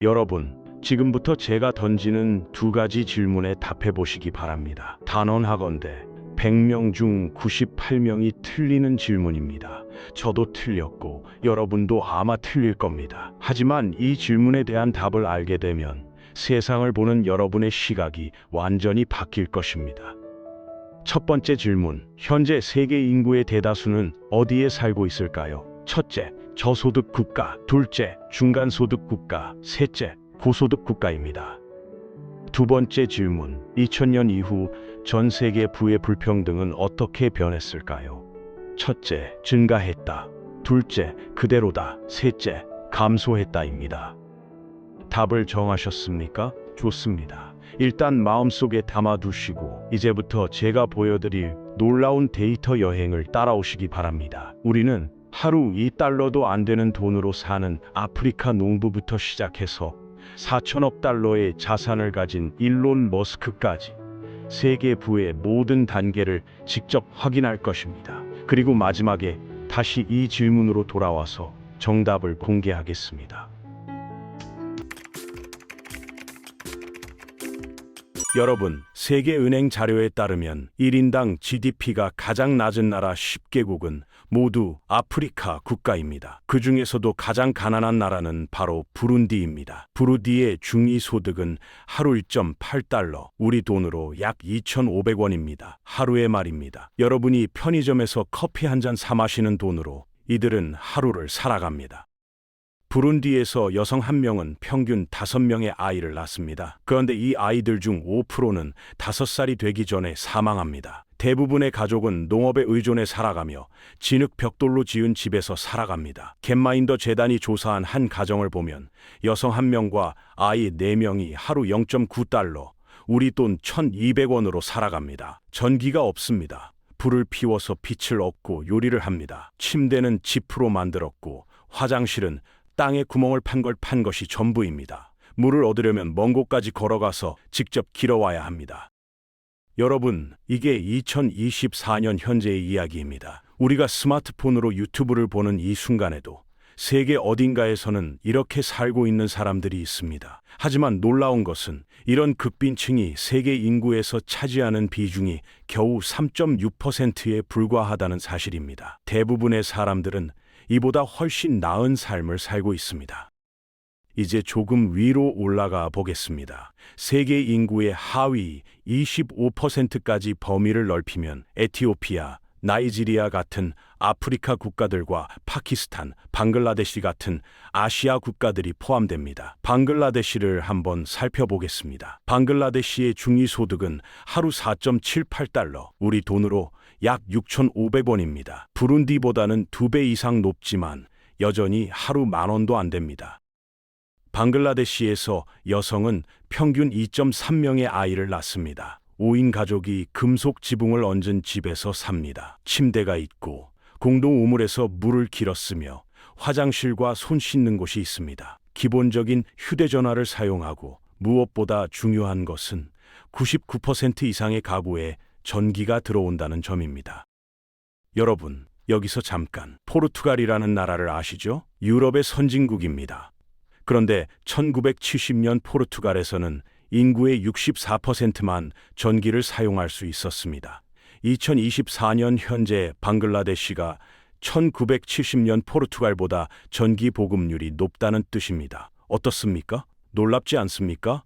여러분, 지금부터 제가 던지는 두 가지 질문에 답해 보시기 바랍니다. 단언하건대 100명 중 98명이 틀리는 질문입니다. 저도 틀렸고 여러분도 아마 틀릴 겁니다. 하지만 이 질문에 대한 답을 알게 되면 세상을 보는 여러분의 시각이 완전히 바뀔 것입니다. 첫 번째 질문, 현재 세계 인구의 대다수는 어디에 살고 있을까요? 첫째, 저소득 국가, 둘째, 중간소득 국가, 셋째, 고소득 국가입니다. 두 번째 질문, 2000년 이후 전 세계 부의 불평등은 어떻게 변했을까요? 첫째, 증가했다. 둘째, 그대로다. 셋째, 감소했다입니다. 답을 정하셨습니까? 좋습니다. 일단 마음속에 담아두시고 이제부터 제가 보여드릴 놀라운 데이터 여행을 따라오시기 바랍니다. 우리는 하루 2달러도 안 되는 돈으로 사는 아프리카 농부부터 시작해서 4천억 달러의 자산을 가진 일론 머스크까지 세계 부의 모든 단계를 직접 확인할 것입니다. 그리고 마지막에 다시 이 질문으로 돌아와서 정답을 공개하겠습니다. 여러분, 세계은행 자료에 따르면 1인당 GDP가 가장 낮은 나라 10개국은 모두 아프리카 국가입니다. 그 중에서도 가장 가난한 나라는 바로 부룬디입니다. 부룬디의 중위소득은 하루 1.8달러, 우리 돈으로 약 2,500원입니다. 하루의 말입니다. 여러분이 편의점에서 커피 한 잔 사 마시는 돈으로 이들은 하루를 살아갑니다. 부룬디에서 여성 한 명은 평균 5명의 아이를 낳습니다. 그런데 이 아이들 중 5%는 5살이 되기 전에 사망합니다. 대부분의 가족은 농업에 의존해 살아가며 진흙 벽돌로 지은 집에서 살아갑니다. 겟마인더 재단이 조사한 한 가정을 보면 여성 한 명과 아이 4명이 하루 0.9달러, 우리 돈 1,200원으로 살아갑니다. 전기가 없습니다. 불을 피워서 빛을 얻고 요리를 합니다. 침대는 지프로 만들었고 화장실은 땅에 구멍을 판 것이 전부입니다. 물을 얻으려면 먼 곳까지 걸어가서 직접 길어와야 합니다. 여러분, 이게 2024년 현재의 이야기입니다. 우리가 스마트폰으로 유튜브를 보는 이 순간에도 세계 어딘가에서는 이렇게 살고 있는 사람들이 있습니다. 하지만 놀라운 것은 이런 극빈층이 세계 인구에서 차지하는 비중이 겨우 3.6%에 불과하다는 사실입니다. 대부분의 사람들은 이보다 훨씬 나은 삶을 살고 있습니다. 이제 조금 위로 올라가 보겠습니다. 세계 인구의 하위 25%까지 범위를 넓히면 에티오피아, 나이지리아 같은 아프리카 국가들과 파키스탄, 방글라데시 같은 아시아 국가들이 포함됩니다. 방글라데시를 한번 살펴보겠습니다. 방글라데시의 중위소득은 하루 4.78달러, 우리 돈으로 약 6,500원입니다. 부룬디보다는 2배 이상 높지만 여전히 하루 10,000원도 안 됩니다. 방글라데시에서 여성은 평균 2.3명의 아이를 낳습니다. 5인 가족이 금속 지붕을 얹은 집에서 삽니다. 침대가 있고 공동 우물에서 물을 길어 쓰며 화장실과 손 씻는 곳이 있습니다. 기본적인 휴대전화를 사용하고 무엇보다 중요한 것은 99% 이상의 가구에 전기가 들어온다는 점입니다. 여러분, 여기서 잠깐 포르투갈이라는 나라를 아시죠? 유럽의 선진국입니다. 그런데 1970년 포르투갈에서는 인구의 64%만 전기를 사용할 수 있었습니다. 2024년 현재 방글라데시가 1970년 포르투갈보다 전기 보급률이 높다는 뜻입니다. 어떻습니까? 놀랍지 않습니까?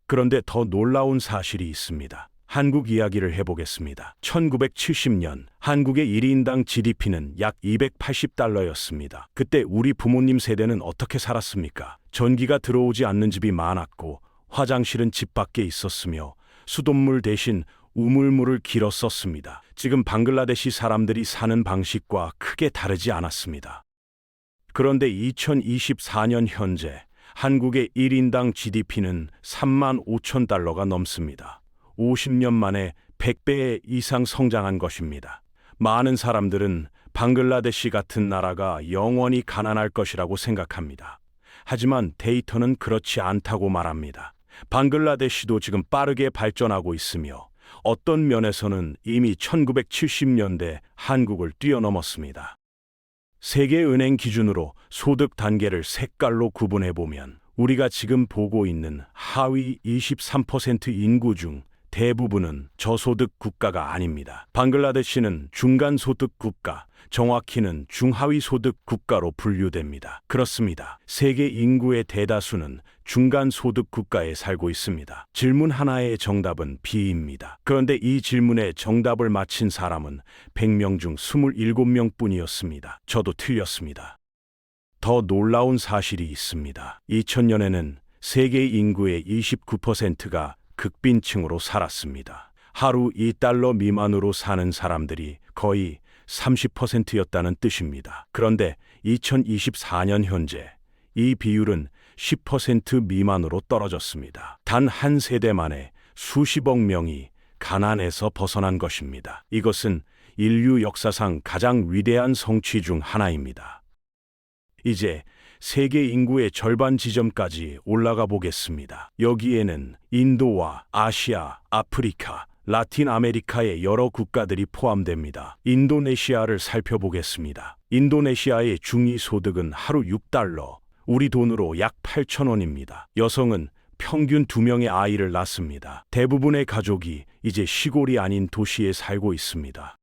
그런데 더 놀라운 사실이 있습니다. 한국 이야기를 해보겠습니다. 1970년 한국의 1인당 GDP는 약 280달러였습니다. 그때 우리 부모님 세대는 어떻게 살았습니까? 전기가 들어오지 않는 집이 많았고 화장실은 집 밖에 있었으며 수돗물 대신 우물물을 길어 썼습니다. 지금 방글라데시 사람들이 사는 방식과 크게 다르지 않았습니다. 그런데 2024년 현재 한국의 1인당 GDP는 35,000달러가 넘습니다. 50년 만에 100배 이상 성장한 것입니다. 많은 사람들은 방글라데시 같은 나라가 영원히 가난할 것이라고 생각합니다. 하지만 데이터는 그렇지 않다고 말합니다. 방글라데시도 지금 빠르게 발전하고 있으며 어떤 면에서는 이미 1970년대 한국을 뛰어넘었습니다. 세계은행 기준으로 소득 단계를 색깔로 구분해보면 우리가 지금 보고 있는 하위 23% 인구 중 대부분은 저소득 국가가 아닙니다. 방글라데시는 중간소득 국가, 정확히는 중하위 소득 국가로 분류됩니다. 그렇습니다. 세계 인구의 대다수는 중간소득 국가에 살고 있습니다. 질문 하나의 정답은 B입니다. 그런데 이 질문에 정답을 맞힌 사람은 100명 중 27명 뿐이었습니다. 저도 틀렸습니다. 더 놀라운 사실이 있습니다. 2000년에는 세계 인구의 29%가 극빈층으로 살았습니다. 하루 $2 미만으로 사는 사람들이 거의 30%였다는 뜻입니다. 그런데 2024년 현재 이 비율은 10% 미만으로 떨어졌습니다. 단 한 세대 만에 수십억 명이 가난에서 벗어난 것입니다. 이것은 인류 역사상 가장 위대한 성취 중 하나입니다. 이제 세계 인구의 절반 지점까지 올라가 보겠습니다. 여기에는 인도와 아시아, 아프리카, 라틴 아메리카의 여러 국가들이 포함됩니다. 인도네시아를 살펴보겠습니다. 인도네시아의 중위소득은 하루 $6, 우리 돈으로 약 8,000원입니다. 여성은 평균 2명의 아이를 낳습니다. 대부분의 가족이 이제 시골이 아닌 도시에 살고 있습니다.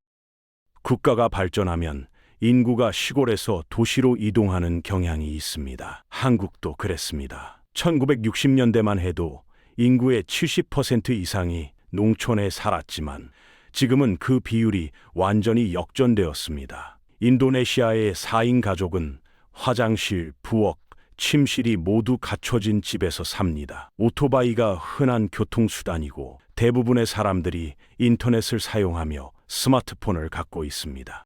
국가가 발전하면 인구가 시골에서 도시로 이동하는 경향이 있습니다. 한국도 그랬습니다. 1960년대만 해도 인구의 70% 이상이 농촌에 살았지만 지금은 그 비율이 완전히 역전되었습니다. 인도네시아의 4인 가족은 화장실, 부엌, 침실이 모두 갖춰진 집에서 삽니다. 오토바이가 흔한 교통수단이고 대부분의 사람들이 인터넷을 사용하며 스마트폰을 갖고 있습니다.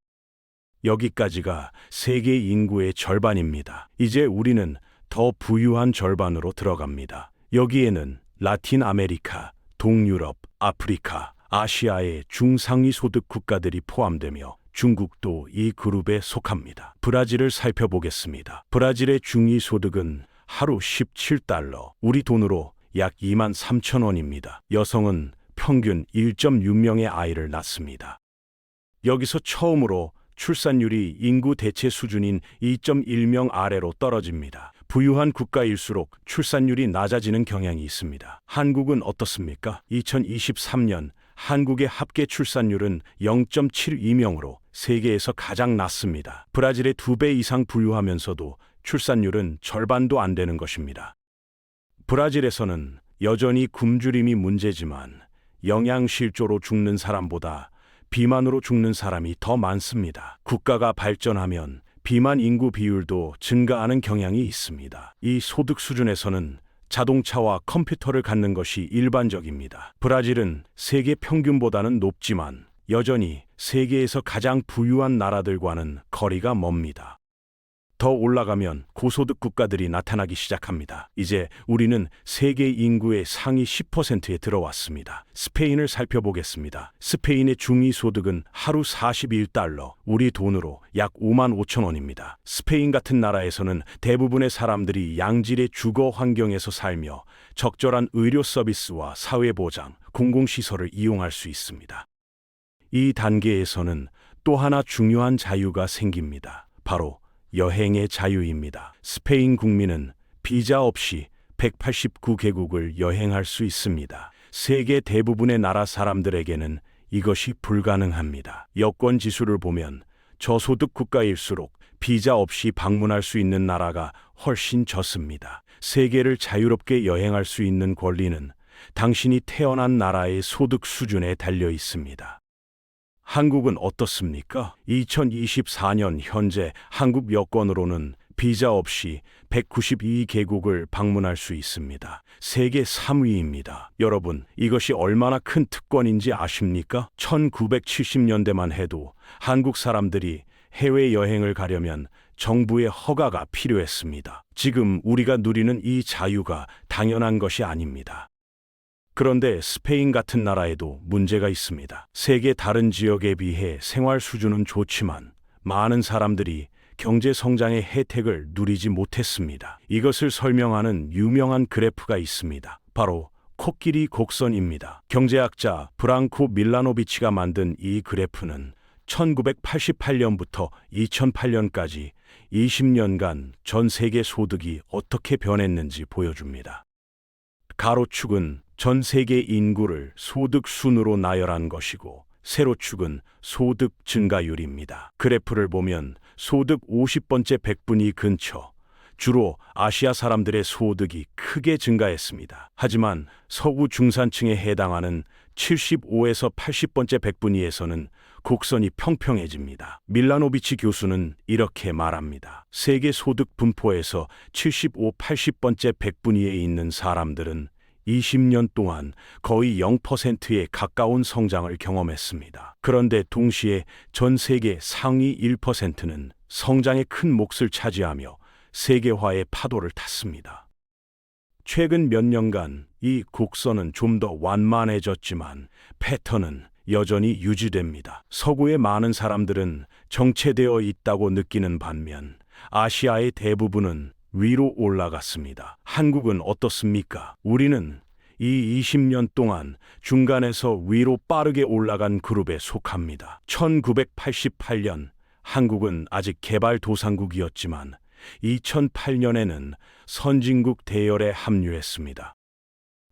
여기까지가 세계 인구의 절반입니다. 이제 우리는 더 부유한 절반으로 들어갑니다. 여기에는 라틴 아메리카, 동유럽, 아프리카, 아시아의 중상위 소득 국가들이 포함되며 중국도 이 그룹에 속합니다. 브라질을 살펴보겠습니다. 브라질의 중위 소득은 하루 $17, 우리 돈으로 약 23,000원입니다. 여성은 평균 1.6명의 아이를 낳습니다. 여기서 처음으로 출산율이 인구 대체 수준인 2.1명 아래로 떨어집니다. 부유한 국가일수록 출산율이 낮아지는 경향이 있습니다. 한국은 어떻습니까? 2023년 한국의 합계 출산율은 0.72명으로 세계에서 가장 낮습니다. 브라질의 2배 이상 부유하면서도 출산율은 절반도 안 되는 것입니다. 브라질에서는 여전히 굶주림이 문제지만 영양실조로 죽는 사람보다 비만으로 죽는 사람이 더 많습니다. 국가가 발전하면 비만 인구 비율도 증가하는 경향이 있습니다. 이 소득 수준에서는 자동차와 컴퓨터를 갖는 것이 일반적입니다. 브라질은 세계 평균보다는 높지만 여전히 세계에서 가장 부유한 나라들과는 거리가 멉니다. 더 올라가면 고소득 국가들이 나타나기 시작합니다. 이제 우리는 세계 인구의 상위 10%에 들어왔습니다. 스페인을 살펴보겠습니다. 스페인의 중위소득은 하루 $41, 우리 돈으로 약 55,000원입니다. 스페인 같은 나라에서는 대부분의 사람들이 양질의 주거 환경에서 살며 적절한 의료 서비스와 사회보장, 공공시설을 이용할 수 있습니다. 이 단계에서는 또 하나 중요한 자유가 생깁니다. 바로 여행의 자유입니다. 스페인 국민은 비자 없이 189개국을 여행할 수 있습니다. 세계 대부분의 나라 사람들에게는 이것이 불가능합니다. 여권 지수를 보면 저소득 국가일수록 비자 없이 방문할 수 있는 나라가 훨씬 적습니다. 세계를 자유롭게 여행할 수 있는 권리는 당신이 태어난 나라의 소득 수준에 달려 있습니다. 한국은 어떻습니까? 2024년 현재 한국 여권으로는 비자 없이 192개국을 방문할 수 있습니다. 세계 3위입니다. 여러분, 이것이 얼마나 큰 특권인지 아십니까? 1970년대만 해도 한국 사람들이 해외여행을 가려면 정부의 허가가 필요했습니다. 지금 우리가 누리는 이 자유가 당연한 것이 아닙니다. 그런데 스페인 같은 나라에도 문제가 있습니다. 세계 다른 지역에 비해 생활 수준은 좋지만 많은 사람들이 경제 성장의 혜택을 누리지 못했습니다. 이것을 설명하는 유명한 그래프가 있습니다. 바로 코끼리 곡선입니다. 경제학자 브랑코 밀라노비치가 만든 이 그래프는 1988년부터 2008년까지 20년간 전 세계 소득이 어떻게 변했는지 보여줍니다. 가로축은 전 세계 인구를 소득 순으로 나열한 것이고, 세로축은 소득 증가율입니다. 그래프를 보면 소득 50번째 백분위 근처, 주로 아시아 사람들의 소득이 크게 증가했습니다. 하지만 서구 중산층에 해당하는 75에서 80번째 백분위에서는 곡선이 평평해집니다. 밀라노비치 교수는 이렇게 말합니다. 세계 소득 분포에서 75, 80번째 백분위에 있는 사람들은 20년 동안 거의 0%에 가까운 성장을 경험했습니다. 그런데 동시에 전 세계 상위 1%는 성장의 큰 몫을 차지하며 세계화의 파도를 탔습니다. 최근 몇 년간 이 곡선은 좀 더 완만해졌지만 패턴은 여전히 유지됩니다. 서구의 많은 사람들은 정체되어 있다고 느끼는 반면 아시아의 대부분은 위로 올라갔습니다. 한국은 어떻습니까? 우리는 이 20년 동안 중간에서 위로 빠르게 올라간 그룹에 속합니다. 1988년 한국은 아직 개발도상국이었지만 2008년에는 선진국 대열에 합류했습니다.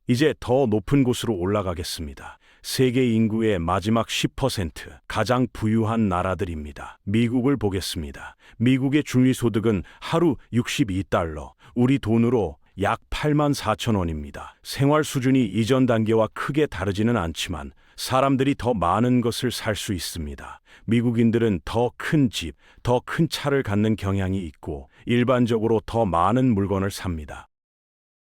이제 더 높은 곳으로 올라가겠습니다. 세계 인구의 마지막 10%, 가장 부유한 나라들입니다. 미국을 보겠습니다. 미국의 중위소득은 하루 62달러, 우리 돈으로 약 8만 4천 원입니다. 생활 수준이 이전 단계와 크게 다르지는 않지만 사람들이 더 많은 것을 살 수 있습니다. 미국인들은 더 큰 집, 더 큰 차를 갖는 경향이 있고 일반적으로 더 많은 물건을 삽니다.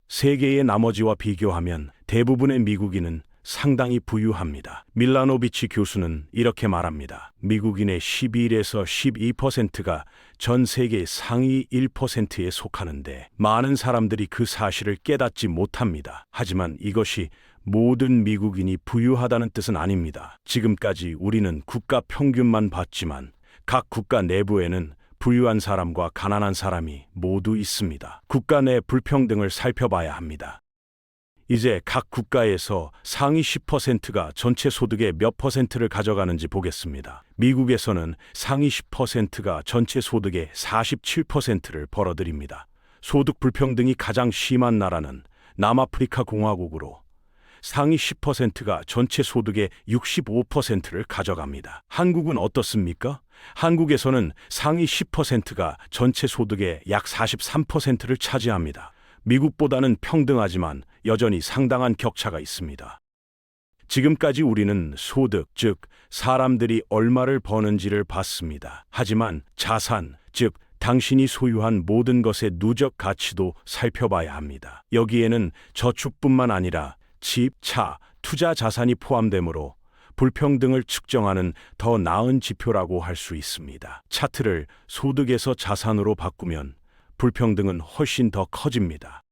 세계의 나머지와 비교하면 대부분의 미국인은 상당히 부유합니다. 밀라노비치 교수는 이렇게 말합니다. 미국인의 11에서 12%가 전 세계 상위 1%에 속하는데 많은 사람들이 그 사실을 깨닫지 못합니다. 하지만 이것이 모든 미국인이 부유하다는 뜻은 아닙니다. 지금까지 우리는 국가 평균만 봤지만 각 국가 내부에는 부유한 사람과 가난한 사람이 모두 있습니다. 국가 내 불평등을 살펴봐야 합니다. 이제 각 국가에서 상위 10%가 전체 소득의 몇 퍼센트를 가져가는지 보겠습니다. 미국에서는 상위 10%가 전체 소득의 47%를 벌어들입니다. 소득 불평등이 가장 심한 나라는 남아프리카 공화국으로 상위 10%가 전체 소득의 65%를 가져갑니다. 한국은 어떻습니까? 한국에서는 상위 10%가 전체 소득의 약 43%를 차지합니다. 미국보다는 평등하지만 여전히 상당한 격차가 있습니다. 지금까지 우리는 소득, 즉 사람들이 얼마를 버는지를 봤습니다. 하지만 자산, 즉 당신이 소유한 모든 것의 누적 가치도 살펴봐야 합니다. 여기에는 저축뿐만 아니라 집, 차, 투자 자산이 포함되므로 불평등을 측정하는 더 나은 지표라고 할 수 있습니다. 차트를 소득에서 자산으로 바꾸면 불평등은 훨씬 더 커집니다.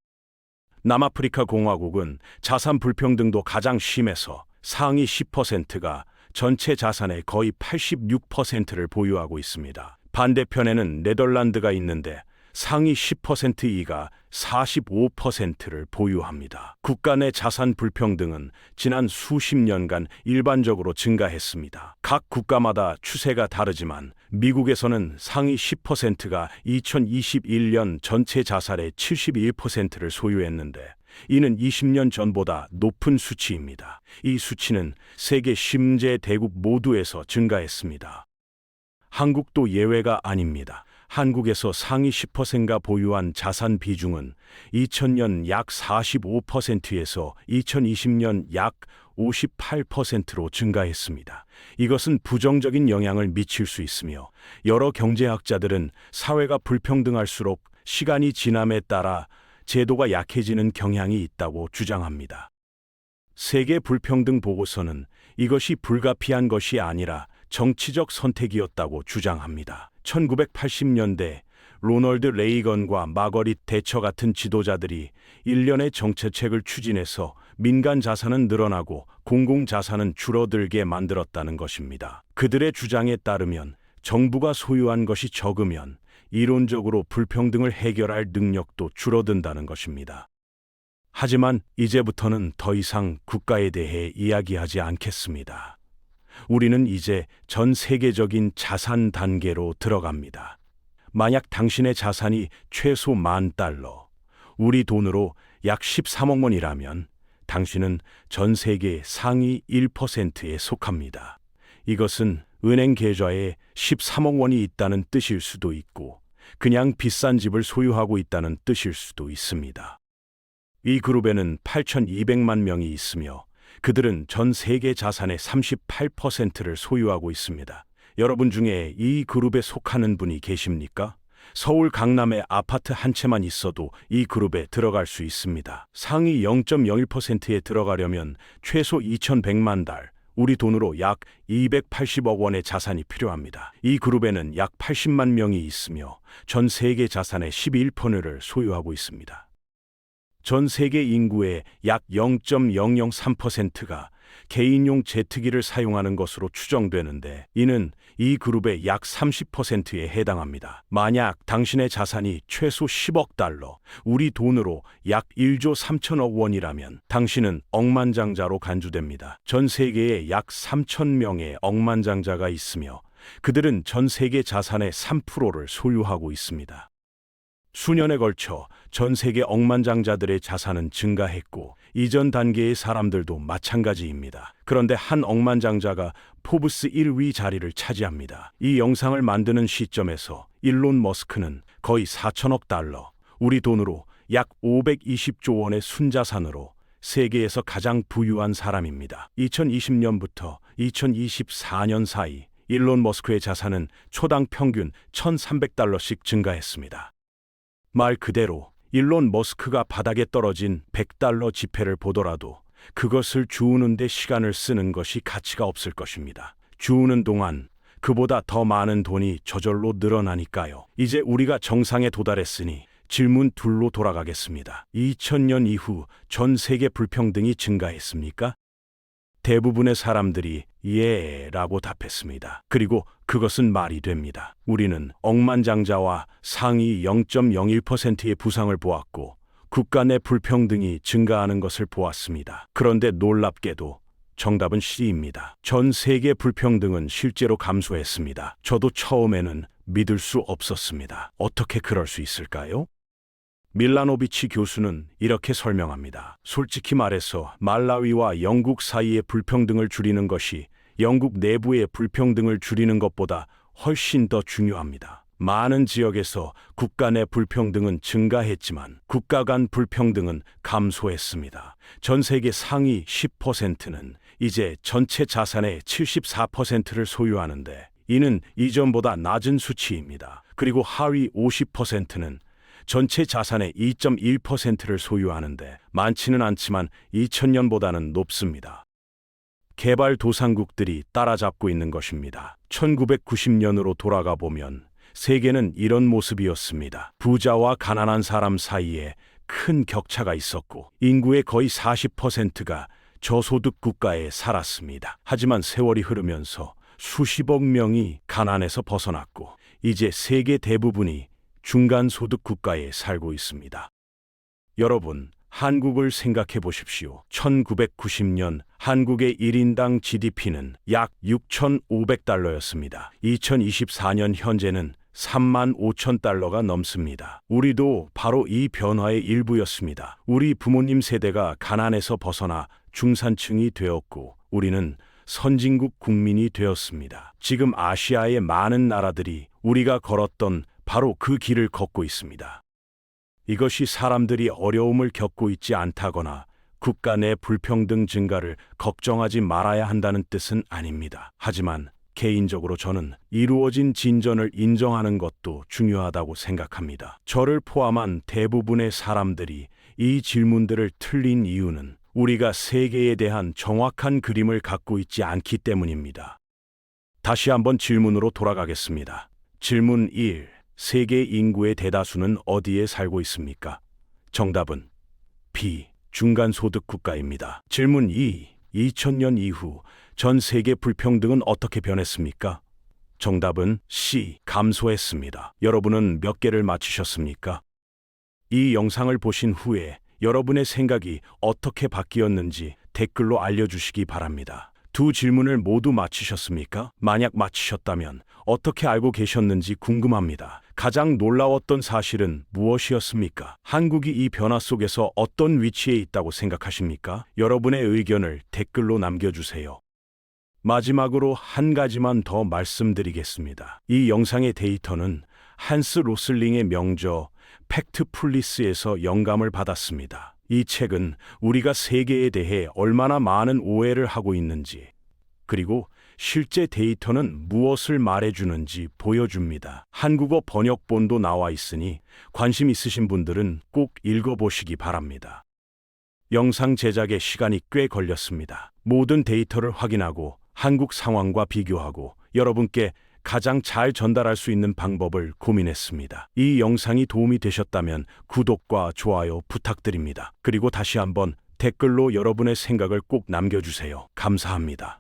남아프리카 공화국은 자산 불평등도 가장 심해서 상위 10%가 전체 자산의 거의 86%를 보유하고 있습니다. 반대편에는 네덜란드가 있는데 상위 10% 이가 45%를 보유합니다. 국가 내 자산 불평등은 지난 수십 년간 일반적으로 증가했습니다. 각 국가마다 추세가 다르지만 미국에서는 상위 10%가 2021년 전체 자산의 71%를 소유했는데 이는 20년 전보다 높은 수치입니다. 이 수치는 세계 10개 대국 모두에서 증가했습니다. 한국도 예외가 아닙니다. 한국에서 상위 10%가 보유한 자산 비중은 2000년 약 45%에서 2020년 약 58%로 증가했습니다. 이것은 부정적인 영향을 미칠 수 있으며 여러 경제학자들은 사회가 불평등할수록 시간이 지남에 따라 제도가 약해지는 경향이 있다고 주장합니다. 세계 불평등 보고서는 이것이 불가피한 것이 아니라 정치적 선택이었다고 주장합니다. 1980년대 로널드 레이건과 마거릿 대처 같은 지도자들이 일련의 정책을 추진해서 민간 자산은 늘어나고 공공 자산은 줄어들게 만들었다는 것입니다. 그들의 주장에 따르면 정부가 소유한 것이 적으면 이론적으로 불평등을 해결할 능력도 줄어든다는 것입니다. 하지만 이제부터는 더 이상 국가에 대해 이야기하지 않겠습니다. 우리는 이제 전 세계적인 자산 단계로 들어갑니다. 만약 당신의 자산이 최소 $10,000, 우리 돈으로 약 13억 원이라면 당신은 전 세계 상위 1%에 속합니다. 이것은 은행 계좌에 13억 원이 있다는 뜻일 수도 있고 그냥 비싼 집을 소유하고 있다는 뜻일 수도 있습니다. 이 그룹에는 8,200만 명이 있으며 그들은 전 세계 자산의 38%를 소유하고 있습니다. 여러분 중에 이 그룹에 속하는 분이 계십니까? 서울 강남에 아파트 한 채만 있어도 이 그룹에 들어갈 수 있습니다. 상위 0.01%에 들어가려면 최소 2,100만 달러, 우리 돈으로 약 280억 원의 자산이 필요합니다. 이 그룹에는 약 80만 명이 있으며 전 세계 자산의 11%를 소유하고 있습니다. 전 세계 인구의 약 0.003%가 개인용 제트기를 사용하는 것으로 추정되는데 이는 이 그룹의 약 30%에 해당합니다. 만약 당신의 자산이 최소 10억 달러, 우리 돈으로 약 1조 3천억 원이라면 당신은 억만장자로 간주됩니다. 전 세계에 약 3,000명의 억만장자가 있으며 그들은 전 세계 자산의 3%를 소유하고 있습니다. 수년에 걸쳐 전 세계 억만장자들의 자산은 증가했고 이전 단계의 사람들도 마찬가지입니다. 그런데 한 억만장자가 포브스 1위 자리를 차지합니다. 이 영상을 만드는 시점에서 일론 머스크는 거의 4천억 달러, 우리 돈으로 약 520조 원의 순자산으로 세계에서 가장 부유한 사람입니다. 2020년부터 2024년 사이 일론 머스크의 자산은 초당 평균 1,300달러씩 증가했습니다. 말 그대로 일론 머스크가 바닥에 떨어진 100달러 지폐를 보더라도 그것을 주우는 데 시간을 쓰는 것이 가치가 없을 것입니다. 주우는 동안 그보다 더 많은 돈이 저절로 늘어나니까요. 이제 우리가 정상에 도달했으니 질문 둘로 돌아가겠습니다. 2000년 이후 전 세계 불평등이 증가했습니까? 대부분의 사람들이 예라고 답했습니다. 그리고 그것은 말이 됩니다. 우리는 억만장자와 상위 0.01%의 부상을 보았고 국가 내 불평등이 증가하는 것을 보았습니다. 그런데 놀랍게도 정답은 C입니다. 전 세계 불평등은 실제로 감소했습니다. 저도 처음에는 믿을 수 없었습니다. 어떻게 그럴 수 있을까요? 밀라노비치 교수는 이렇게 설명합니다. 솔직히 말해서 말라위와 영국 사이의 불평등을 줄이는 것이 영국 내부의 불평등을 줄이는 것보다 훨씬 더 중요합니다. 많은 지역에서 국가 내 불평등은 증가했지만 국가 간 불평등은 감소했습니다. 전 세계 상위 10%는 이제 전체 자산의 74%를 소유하는데 이는 이전보다 낮은 수치입니다. 그리고 하위 50%는 전체 자산의 2.1%를 소유하는데 많지는 않지만 2000년보다는 높습니다. 개발도상국들이 따라잡고 있는 것입니다. 1990년으로 돌아가 보면 세계는 이런 모습이었습니다. 부자와 가난한 사람 사이에 큰 격차가 있었고 인구의 거의 40%가 저소득 국가에 살았습니다. 하지만 세월이 흐르면서 수십억 명이 가난에서 벗어났고 이제 세계 대부분이 중간소득 국가에 살고 있습니다. 여러분, 한국을 생각해 보십시오. 1990년 한국의 1인당 GDP는 약 6,500달러였습니다. 2024년 현재는 35,000달러가 넘습니다. 우리도 바로 이 변화의 일부였습니다. 우리 부모님 세대가 가난에서 벗어나 중산층이 되었고 우리는 선진국 국민이 되었습니다. 지금 아시아의 많은 나라들이 우리가 걸었던 바로 그 길을 걷고 있습니다. 이것이 사람들이 어려움을 겪고 있지 않다거나 국가 내 불평등 증가를 걱정하지 말아야 한다는 뜻은 아닙니다. 하지만 개인적으로 저는 이루어진 진전을 인정하는 것도 중요하다고 생각합니다. 저를 포함한 대부분의 사람들이 이 질문들을 틀린 이유는 우리가 세계에 대한 정확한 그림을 갖고 있지 않기 때문입니다. 다시 한번 질문으로 돌아가겠습니다. 질문 1. 세계 인구의 대다수는 어디에 살고 있습니까? 정답은 B. 중간소득 국가입니다. 질문 2. 2000년 이후 전 세계 불평등은 어떻게 변했습니까? 정답은 C. 감소했습니다. 여러분은 몇 개를 맞히셨습니까? 이 영상을 보신 후에 여러분의 생각이 어떻게 바뀌었는지 댓글로 알려주시기 바랍니다. 두 질문을 모두 맞히셨습니까? 만약 맞히셨다면 어떻게 알고 계셨는지 궁금합니다. 가장 놀라웠던 사실은 무엇이었습니까? 한국이 이 변화 속에서 어떤 위치에 있다고 생각하십니까? 여러분의 의견을 댓글로 남겨주세요. 마지막으로 한 가지만 더 말씀드리겠습니다. 이 영상의 데이터는 한스 로슬링의 명저 팩트풀리스에서 영감을 받았습니다. 이 책은 우리가 세계에 대해 얼마나 많은 오해를 하고 있는지, 그리고 실제 데이터는 무엇을 말해주는지 보여줍니다. 한국어 번역본도 나와 있으니 관심 있으신 분들은 꼭 읽어보시기 바랍니다. 영상 제작에 시간이 꽤 걸렸습니다. 모든 데이터를 확인하고 한국 상황과 비교하고 여러분께 가장 잘 전달할 수 있는 방법을 고민했습니다. 이 영상이 도움이 되셨다면 구독과 좋아요 부탁드립니다. 그리고 다시 한번 댓글로 여러분의 생각을 꼭 남겨주세요. 감사합니다.